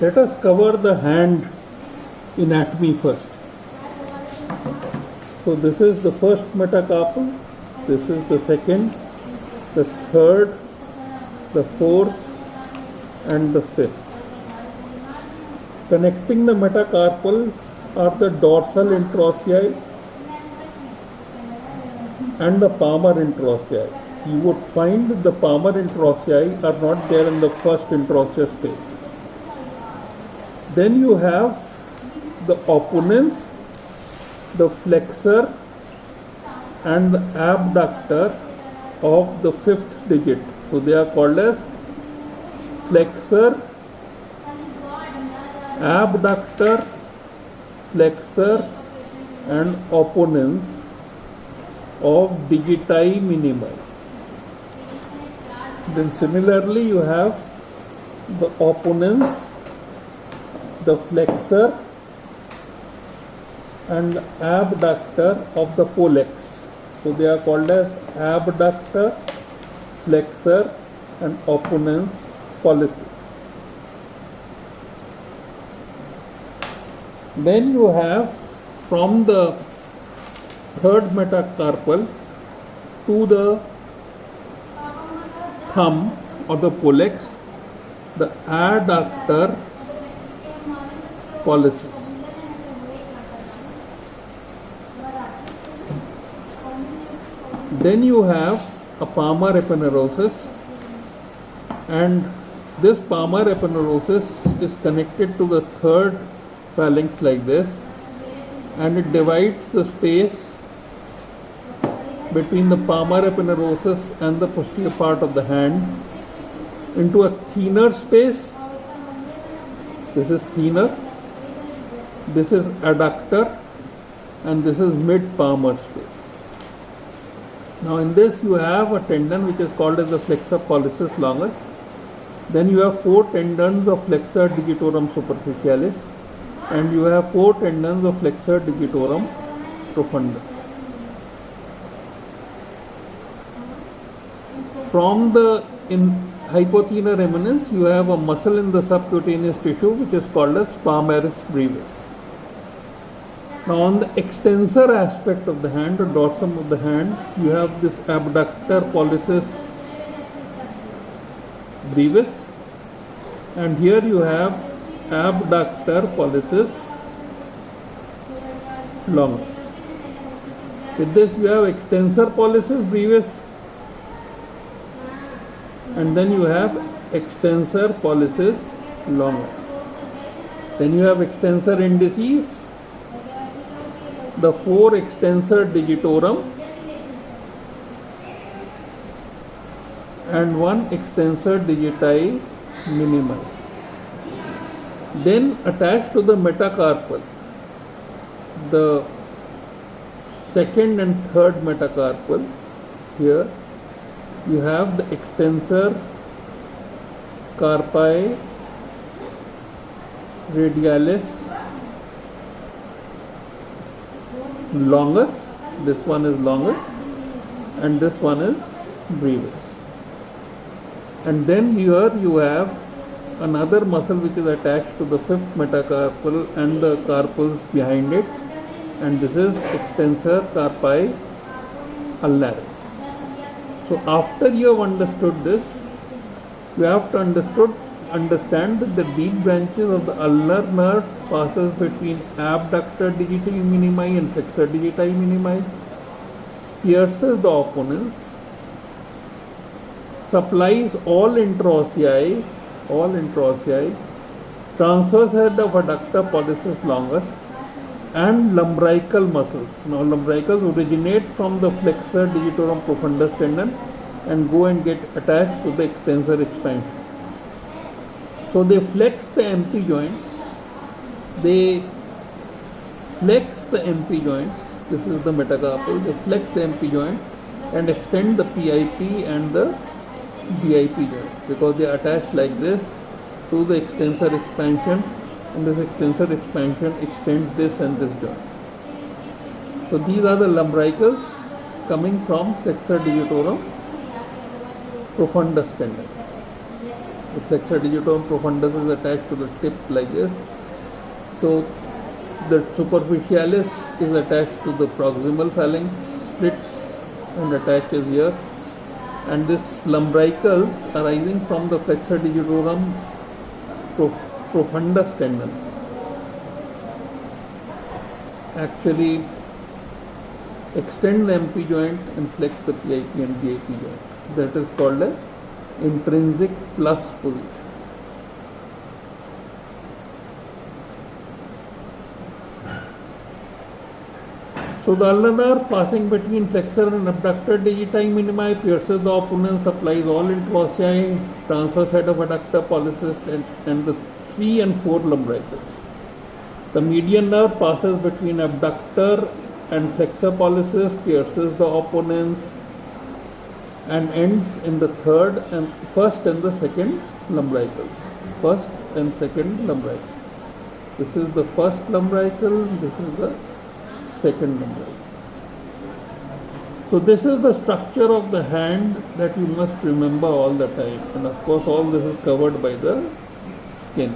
Let us cover the hand anatomy first. So this is the first metacarpal, this is the second, the third, the fourth and the fifth. Connecting the metacarpals are the dorsal interossei and the palmar interossei. You would find the palmar interossei are not there in the first interosseous space. Then you have the opponents, the flexor and the abductor of the fifth digit. So they are called as flexor, abductor, flexor and opponents of digiti minimi. Then similarly you have the opponents, the flexor and abductor of the pollex. So they are called as abductor, flexor and opponents pollicis. Then you have from the third metacarpal to the thumb or the pollex, the adductor pollicis. Then you have a palmar aponeurosis, and this palmar aponeurosis is connected to the third phalanx like this, and it divides the space between the palmar aponeurosis and the posterior part of the hand into a thinner space. This is thinner, this is adductor and this is mid-palmar space. Now in this you have a tendon which is called as the flexor pollicis longus. Then you have 4 tendons of flexor digitorum superficialis and you have 4 tendons of flexor digitorum profundus. From the hypothenar eminence you have a muscle in the subcutaneous tissue which is called as palmaris brevis. Now on the extensor aspect of the hand, the dorsum of the hand, you have this abductor pollicis brevis and here you have abductor pollicis longus. With this you have extensor pollicis brevis and then you have extensor pollicis longus. Then you have extensor indicis, the 4 extensor digitorum and 1 extensor digiti minimi. Then attached to the metacarpal, the second and third metacarpal, here you have the extensor carpi radialis longus, this one is longus and this one is brevis. And then here you have another muscle which is attached to the fifth metacarpal and the carpals behind it, and this is extensor carpi ulnaris. So after you have understood this, you have to understand that the deep branches of the ulnar nerve passes between abductor digiti minimi and flexor digiti minimi, pierces the opponents, supplies all interossei, transverse head of adductor pollicis longus and lumbrical muscles. Now lumbricals originate from the flexor digitorum profundus tendon and go and get attached to the extensor expansion. So they flex the MP joints, this is the metacarpal, they flex the MP joint and extend the PIP and the BIP joint because they are attached like this to the extensor expansion, and this extensor expansion extends this and this joint. So these are the lumbricals coming from flexor digitorum profundus tendon. The flexor digitorum profundus is attached to the tip like this. So the superficialis is attached to the proximal phalanx, splits and attaches here. And this lumbricals arising from the flexor digitorum profundus tendon actually extend the MP joint and flex the PIP and GIP joint. That is called as intrinsic plus position. So the ulnar nerve passing between flexor and abductor digiti minimi pierces the opponent, supplies all interossei, transverse head of adductor pollicis and the 3 and 4 lumbricals. The median nerve passes between abductor and flexor pollicis, pierces the opponents and ends in the first and the second lumbricals. First and second lumbrical. This is the first lumbrical, this is the second lumbrical. So this is the structure of the hand that you must remember all the time, and of course all this is covered by the skin.